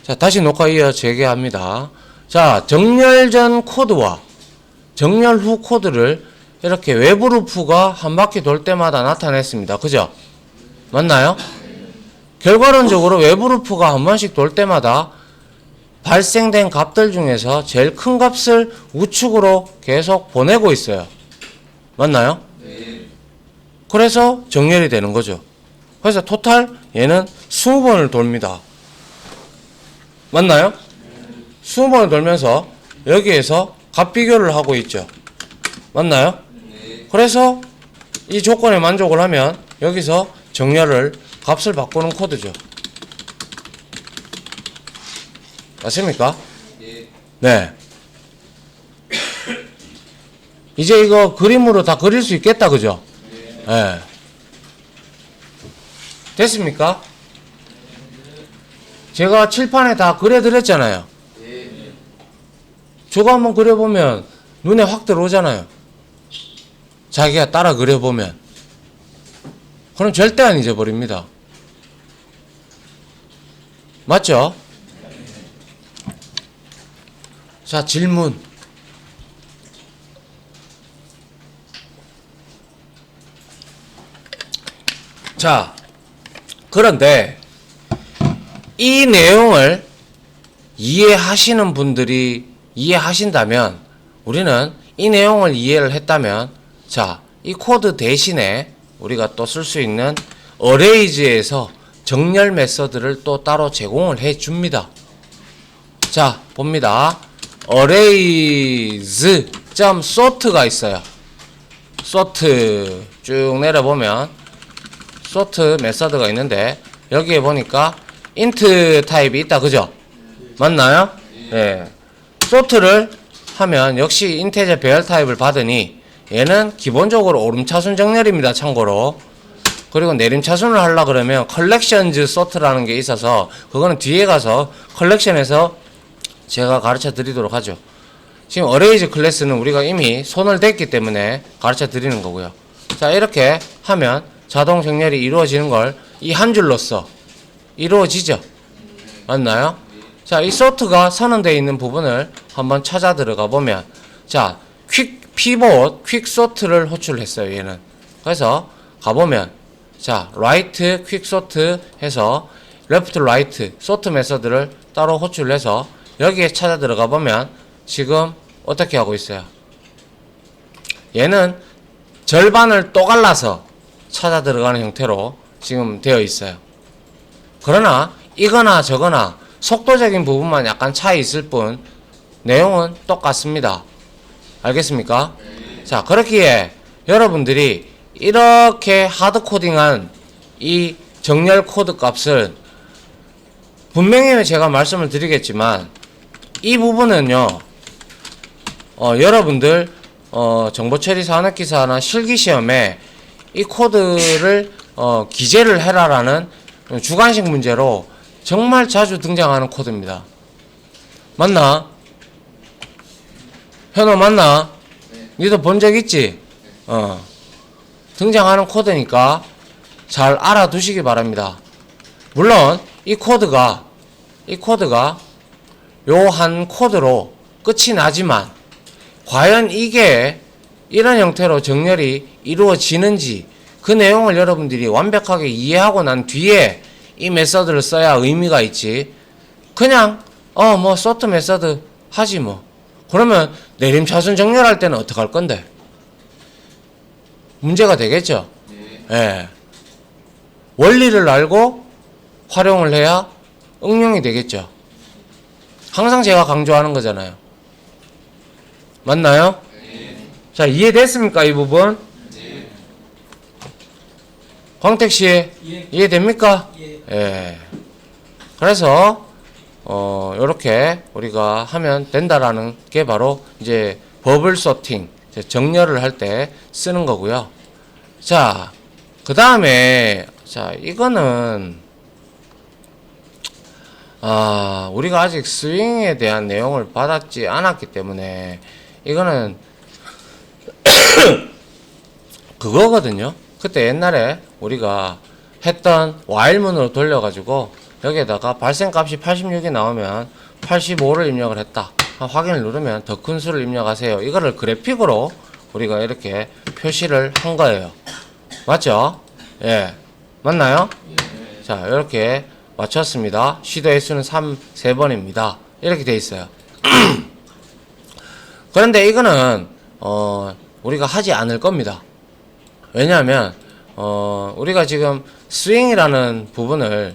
자, 다시 녹화 이어 재개합니다. 자, 정렬 전 코드와 정렬 후 코드를 이렇게 외부 루프가 한 바퀴 돌 때마다 나타냈습니다. 그죠? 맞나요? 결과론적으로 외부 루프가 한 번씩 돌 때마다 발생된 값들 중에서 제일 큰 값을 우측으로 계속 보내고 있어요. 맞나요? 네. 그래서 정렬이 되는 거죠. 그래서 토탈 얘는 20번을 돌립니다. 맞나요? 20번을 돌면서 여기에서 값 비교를 하고 있죠. 맞나요? 네. 그래서 이 조건에 만족을 하면 여기서 정렬을 값을 바꾸는 코드죠. 맞습니까? 네. 네. 이제 이거 그림으로 다 그릴 수 있겠다, 그죠? 네. 됐습니까? 제가 칠판에 다 그려드렸잖아요. 네. 저거 한번 그려보면 눈에 확 들어오잖아요. 자기가 따라 그려보면. 그럼 절대 안 잊어버립니다. 맞죠? 자, 질문. 자, 그런데 이 내용을 이해하시는 분들이 이해하신다면, 우리는 이 내용을 이해를 했다면, 자, 이 코드 대신에 우리가 또 쓸 수 있는 어레이즈에서 정렬 메서드를 또 따로 제공을 해 줍니다. 자, 봅니다. arrays.sort가 있어요. sort 쭉 내려보면 sort 메서드가 있는데 여기에 보니까 int 타입이 있다. 그죠? 맞나요? 네. sort를 하면 역시 인테저 배열 타입을 받으니 얘는 기본적으로 오름차순 정렬입니다. 참고로. 그리고 내림차순을 하려고 그러면 collections sort라는 게 있어서 그거는 뒤에 가서 컬렉션에서 제가 가르쳐 드리도록 하죠. 지금 어레이즈 클래스는 우리가 이미 손을 댔기 때문에 가르쳐 드리는 거고요. 자, 이렇게 하면 자동 정렬이 이루어지는 걸 이 한 줄로써 이루어지죠. 맞나요? 자, 이 sort가 선언되어 있는 부분을 한번 찾아 들어가 보면, 자, 퀵 피봇, 퀵 sort를 호출했어요. 얘는. 그래서 가보면, 자, right quick sort 해서 left right sort 메서드를 따로 호출해서 여기에 찾아 들어가 보면 지금 어떻게 하고 있어요? 얘는 절반을 또 갈라서 찾아 들어가는 형태로 지금 되어 있어요. 그러나 이거나 저거나 속도적인 부분만 약간 차이 있을 뿐 내용은 똑같습니다. 알겠습니까? 자, 그렇기에 여러분들이 이렇게 하드코딩한 이 정렬 코드 값을 분명히 제가 말씀을 드리겠지만 이 부분은요, 여러분들 정보처리 산업기사나 실기시험에 이 코드를 기재를 해라라는 주관식 문제로 정말 자주 등장하는 코드입니다. 맞나? 현호 맞나? 네. 니도 본 적 있지? 등장하는 코드니까 잘 알아두시기 바랍니다. 물론 이 코드가 요 한 코드로 끝이 나지만 과연 이게 이런 형태로 정렬이 이루어지는지 그 내용을 여러분들이 완벽하게 이해하고 난 뒤에 이 메서드를 써야 의미가 있지. 그냥 뭐 sort 메서드 하지 뭐. 그러면 내림차순 정렬할 때는 어떻게 할 건데? 문제가 되겠죠. 예. 원리를 알고 활용을 해야 응용이 되겠죠. 항상 제가 강조하는 거잖아요. 맞나요? 네. 자, 이해됐습니까, 이 부분? 네. 광택 씨, 예. 이해됩니까? 예. 예. 그래서 요렇게 우리가 하면 된다라는 게 바로 이제 버블 소팅, 정렬을 할 때 쓰는 거고요. 자, 그 다음에 자, 이거는 우리가 아직 스윙에 대한 내용을 받았지 않았기 때문에 이거는 그거거든요. 그때 옛날에 우리가 했던 while문으로 돌려가지고 여기에다가 발생값이 86이 나오면 85를 입력을 했다. 확인을 누르면 더 큰 수를 입력하세요. 이거를 그래픽으로 우리가 이렇게 표시를 한 거예요. 맞죠? 예. 맞나요? 자, 이렇게 맞췄습니다. 시도의 수는 3번입니다. 이렇게 돼 있어요. 그런데 이거는 우리가 하지 않을 겁니다. 왜냐하면 우리가 지금 스윙이라는 부분을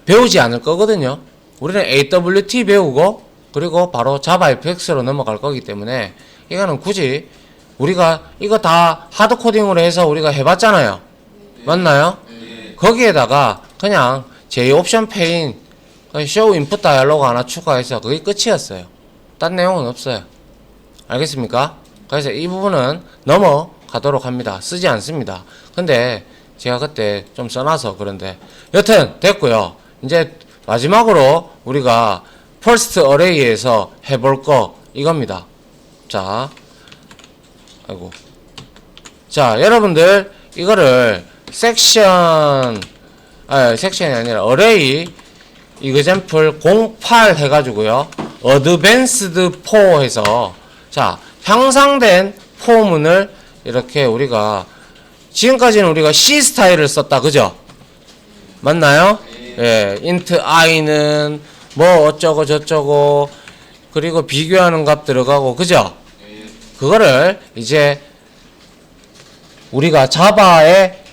배우지 않을 거거든요. 우리는 AWT 배우고 그리고 바로 자바 FX로 넘어갈 거기 때문에 이거는 굳이 우리가 이거 다 하드 코딩으로 해서 우리가 해봤잖아요. 맞나요? 거기에다가 그냥 J옵션 페인 쇼 인풋 다이얼로그 하나 추가해서 그게 끝이었어요. 딴 내용은 없어요. 알겠습니까? 그래서 이 부분은 넘어가도록 합니다. 쓰지 않습니다. 근데 제가 그때 좀 써놔서 그런데 여튼 됐고요. 이제 마지막으로 우리가 퍼스트 어레이에서 해볼 거 이겁니다. 자, 아이고. 자, 여러분들 이거를 섹션이 아니라 어레이 이그젬플 08 해가지고요. 어드밴스드 4 해서 자, 향상된 포문을 이렇게 우리가 지금까지는 우리가 C 스타일을 썼다. 그죠? 맞나요? 예, int i는 뭐 어쩌고 저쩌고 그리고 비교하는 값 들어가고 그죠? 그거를 이제 우리가 자바의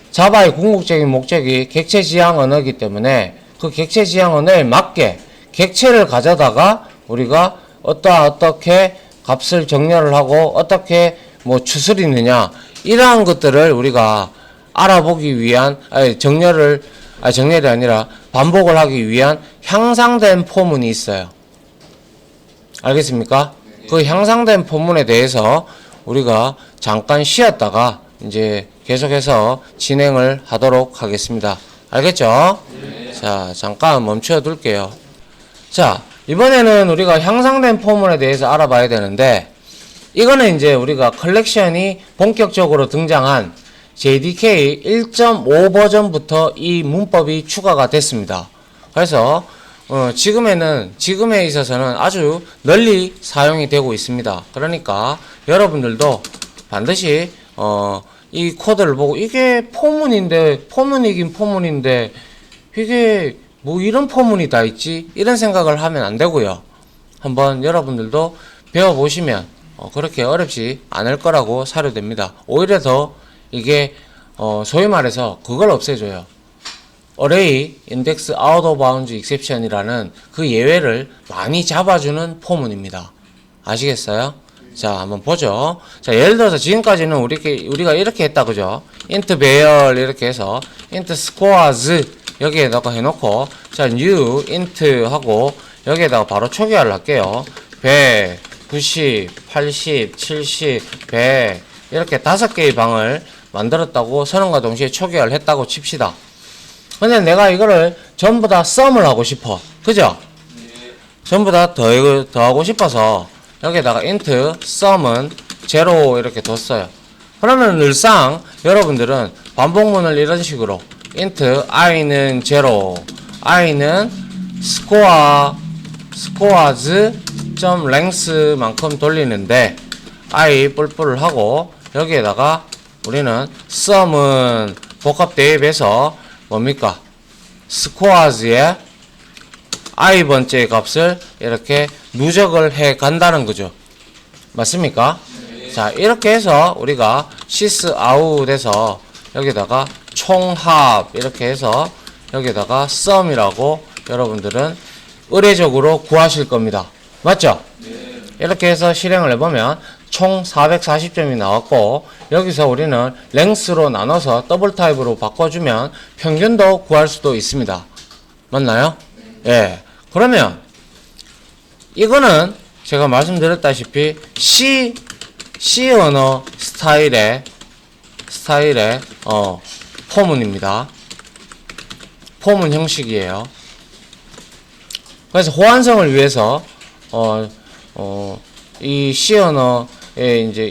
궁극적인 목적이 객체 지향 언어이기 때문에 그 객체 지향 언어에 맞게 객체를 가져다가 우리가 어떻게 값을 정렬을 하고 어떻게 뭐 추스리느냐 이러한 것들을 우리가 알아보기 위한 정렬이 아니라 반복을 하기 위한 향상된 포문이 있어요. 알겠습니까? 그 향상된 포문에 대해서 우리가 잠깐 쉬었다가 이제 계속해서 진행을 하도록 하겠습니다. 알겠죠? 네. 자, 잠깐 멈춰 둘게요. 자, 이번에는 우리가 향상된 포문에 대해서 알아봐야 되는데 이거는 이제 우리가 컬렉션이 본격적으로 등장한 JDK 1.5 버전부터 이 문법이 추가가 됐습니다. 그래서 지금에 있어서는 아주 널리 사용이 되고 있습니다. 그러니까 여러분들도 반드시 이 코드를 보고 이게 포문이긴 포문인데 이게 뭐 이런 포문이 다 있지 이런 생각을 하면 안 되고요. 한번 여러분들도 배워보시면 그렇게 어렵지 않을 거라고 사료됩니다. 오히려 더 이게 소위 말해서 그걸 없애줘요. Array Index Out of Bounds Exception이라는 그 예외를 많이 잡아주는 포문입니다. 아시겠어요? 자, 한번 보죠. 자, 예를 들어서 지금까지는 우리가 이렇게 했다, 그죠? int 배열 이렇게 해서 int scores 여기에다가 해놓고 자, new int 하고 여기에다가 바로 초기화를 할게요. 100, 90, 80, 70, 100 이렇게 5개의 방을 만들었다고 선언과 동시에 초기화를 했다고 칩시다. 근데 내가 이거를 전부 다 썸을 하고 싶어. 그죠? 전부 다 더하고 싶어서 여기에다가 int sum은 0 이렇게 뒀어요. 그러면 늘상 여러분들은 반복문을 이런 식으로 int i는 0, i는 scores.length만큼 돌리는데 i 뿔뿔을 하고 여기에다가 우리는 sum은 복합 대입해서 뭡니까? scores의 i 번째 값을 이렇게 누적을 해 간다는 거죠. 맞습니까? 네. 자, 이렇게 해서 우리가 sys out 해서 여기다가 총합 이렇게 해서 여기다가 sum이라고 여러분들은 의례적으로 구하실 겁니다. 맞죠? 네. 이렇게 해서 실행을 해보면 총 440점이 나왔고 여기서 우리는 length로 나눠서 더블 타입으로 바꿔주면 평균도 구할 수도 있습니다. 맞나요? 네. 예. 그러면 이거는 제가 말씀드렸다시피 C 언어 스타일의 포문입니다. 포문 형식이에요. 그래서 호환성을 위해서 이 C 언어의 이제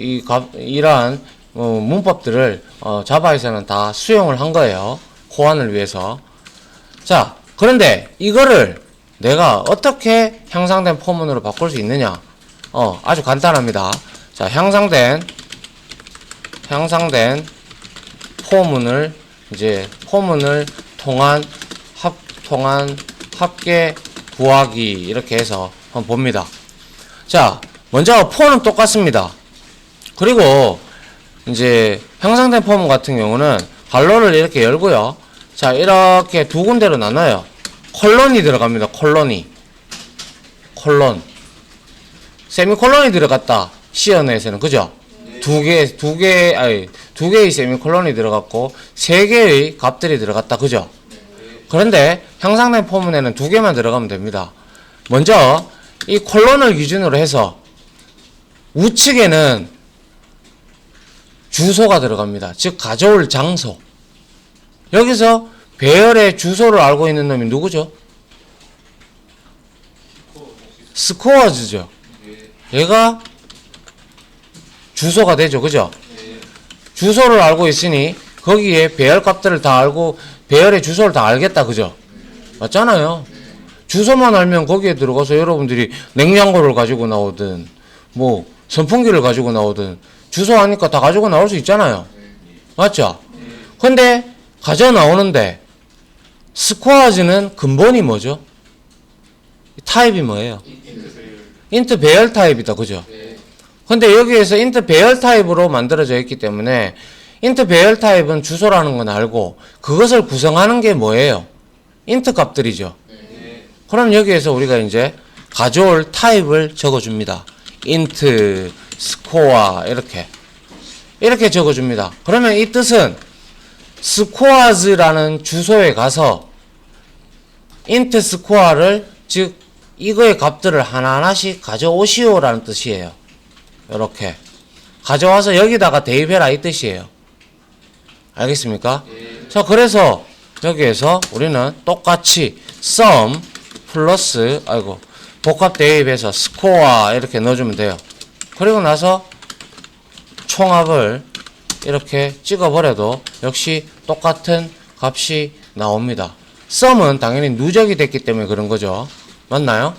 이러한 문법들을 자바에서는 다 수용을 한 거예요. 호환을 위해서. 자, 그런데 이거를 내가 어떻게 향상된 포문으로 바꿀 수 있느냐? 아주 간단합니다. 자, 향상된 포문을 통한 합계 구하기 이렇게 해서 한번 봅니다. 자, 먼저 포는 똑같습니다. 그리고 이제 향상된 포문 같은 경우는 괄호를 이렇게 열고요. 자, 이렇게 두 군데로 나눠요. 콜론이 들어갑니다. 콜론. 세미콜론이 들어갔다. C 언어에서는 그죠? 두 개의 세미콜론이 들어갔고 세 개의 값들이 들어갔다. 그죠? 그런데 향상된 포문에는 두 개만 들어가면 됩니다. 먼저 이 콜론을 기준으로 해서 우측에는 주소가 들어갑니다. 즉 가져올 장소. 여기서 배열의 주소를 알고 있는 놈이 누구죠? 스코어즈죠. 얘가 주소가 되죠. 그죠? 주소를 알고 있으니 거기에 배열 값들을 다 알고 배열의 주소를 다 알겠다. 그죠? 맞잖아요. 주소만 알면 거기에 들어가서 여러분들이 냉장고를 가지고 나오든 뭐 선풍기를 가지고 나오든 주소 아니까 다 가지고 나올 수 있잖아요. 맞죠? 근데 가져 나오는데 스코어즈는 근본이 뭐죠? 타입이 뭐예요? 인트 배열 타입이다. 그죠? 근데 여기에서 인트 배열 타입으로 만들어져 있기 때문에 인트 배열 타입은 주소라는 건 알고 그것을 구성하는 게 뭐예요? 인트 값들이죠. 그럼 여기에서 우리가 이제 가져올 타입을 적어줍니다. int 스코어 이렇게 적어줍니다. 그러면 이 뜻은 스코어즈라는 주소에 가서 int 스코어를 즉 이거의 값들을 하나하나씩 가져오시오라는 뜻이에요. 이렇게 가져와서 여기다가 대입해라 이 뜻이에요. 알겠습니까? 자, 그래서 여기에서 우리는 똑같이 sum 플러스 복합 대입해서 스코어 이렇게 넣어주면 돼요. 그리고 나서 총합을 이렇게 찍어버려도 역시 똑같은 값이 나옵니다. sum은 당연히 누적이 됐기 때문에 그런 거죠. 맞나요?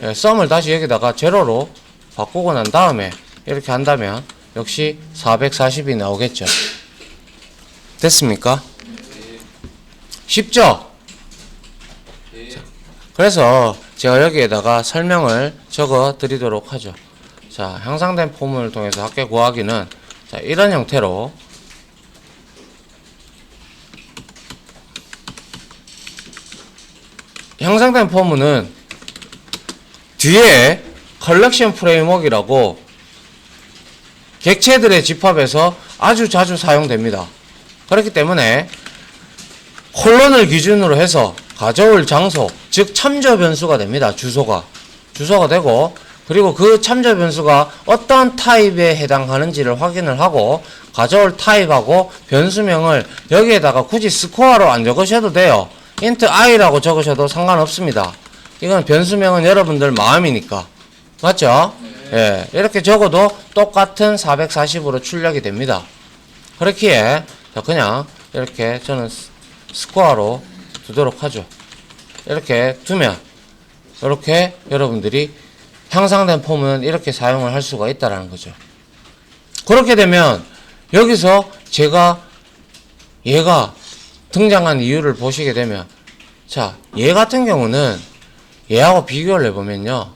예, sum을 다시 여기다가 제로로 바꾸고 난 다음에 이렇게 한다면 역시 440이 나오겠죠. 됐습니까? 쉽죠? 자, 그래서 제가 여기에다가 설명을 적어 드리도록 하죠. 자, 향상된 포문을 통해서 합계 구하기는 자, 이런 형태로 향상된 포문은 뒤에 컬렉션 프레임워크이라고 객체들의 집합에서 아주 자주 사용됩니다. 그렇기 때문에 콜론을 기준으로 해서 가져올 장소, 즉 참조 변수가 됩니다. 주소가 되고, 그리고 그 참조 변수가 어떤 타입에 해당하는지를 확인을 하고 가져올 타입하고 변수명을 여기에다가 굳이 스코어로 안 적으셔도 돼요. int i라고 적으셔도 상관없습니다. 이건 변수명은 여러분들 마음이니까. 맞죠? 예, 이렇게 적어도 똑같은 440으로 출력이 됩니다. 그렇기에 그냥 이렇게 저는 스코어로 두도록 하죠. 이렇게 두면 이렇게 여러분들이 향상된 폼은 이렇게 사용을 할 수가 있다라는 거죠. 그렇게 되면 여기서 제가 얘가 등장한 이유를 보시게 되면 자, 얘 같은 경우는 얘하고 비교를 해보면요.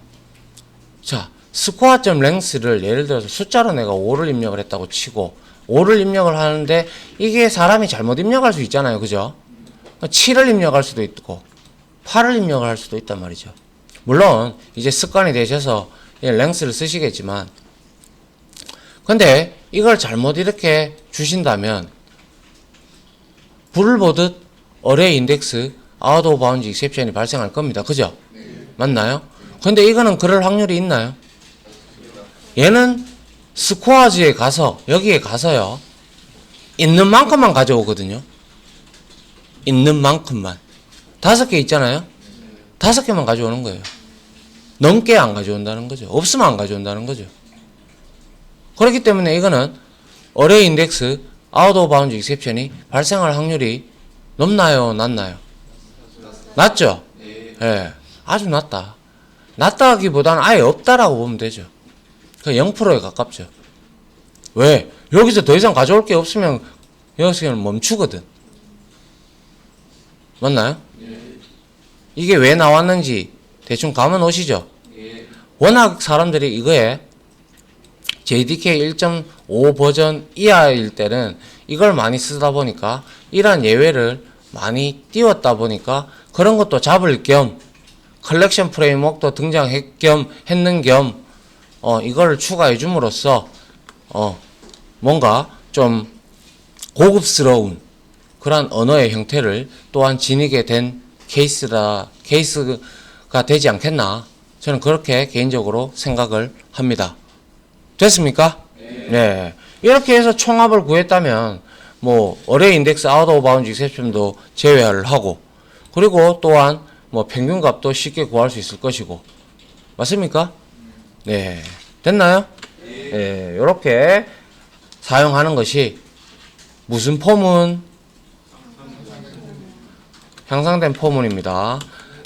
자, 스코어.랭스를 length를 예를 들어서 숫자로 내가 5를 입력을 했다고 치고 5를 입력을 하는데 이게 사람이 잘못 입력할 수 있잖아요. 그죠? 7을 입력할 수도 있고 8을 입력을 할 수도 있단 말이죠. 물론 이제 습관이 되셔서 length를 쓰시겠지만 근데 이걸 잘못 이렇게 주신다면 불을 보듯 어레이 인덱스 아웃 오브 바운드 익셉션이 발생할 겁니다. 그죠? 맞나요? 근데 이거는 그럴 확률이 있나요? 얘는 스코어즈에 가서 여기에 가서요 있는 만큼만 가져오거든요. 있는 만큼만 5개 있잖아요. 5개만 가져오는 거예요. 넘게 안 가져온다는 거죠. 없으면 안 가져온다는 거죠. 그렇기 때문에 이거는 어레이 인덱스 아웃 오브 바운드 익셉션이 발생할 확률이 높나요? 낮나요? 낮죠? 예. 아주 낮다. 낮다기보다는 아예 없다라고 보면 되죠. 그 0%에 가깝죠. 왜? 여기서 더 이상 가져올 게 없으면 여기서는 멈추거든. 맞나요? 이게 왜 나왔는지 대충 감은 오시죠? 워낙 사람들이 이거에 JDK 1.5 버전 이하일 때는 이걸 많이 쓰다 보니까 이러한 예외를 많이 띄웠다 보니까 그런 것도 잡을 겸 컬렉션 프레임워크도 등장했 겸 했는 겸 이걸 추가해 줌으로써 뭔가 좀 고급스러운 그러한 언어의 형태를 또한 지니게 된 케이스가 되지 않겠나 저는 그렇게 개인적으로 생각을 합니다. 됐습니까? 네. 이렇게 해서 총합을 구했다면 뭐 어레이 인덱스 아웃 오브 바운드 익셉션도 제외를 하고 그리고 또한 뭐 평균값도 쉽게 구할 수 있을 것이고 맞습니까? 네. 됐나요? 네. 이렇게 사용하는 것이 무슨 포문? 향상된 포문입니다.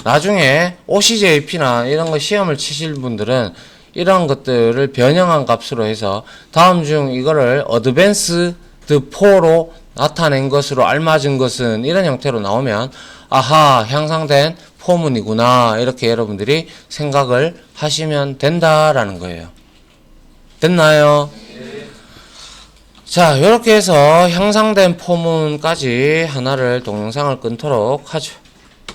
나중에 OCJP나 이런 거 시험을 치실 분들은 이런 것들을 변형한 값으로 해서 다음 중 이거를 어드밴스드 4로 나타낸 것으로 알맞은 것은 이런 형태로 나오면 아하 향상된 포문이구나 이렇게 여러분들이 생각을 하시면 된다라는 거예요. 됐나요? 자 이렇게 해서 향상된 포문까지 하나를 동영상을 끊도록 하죠.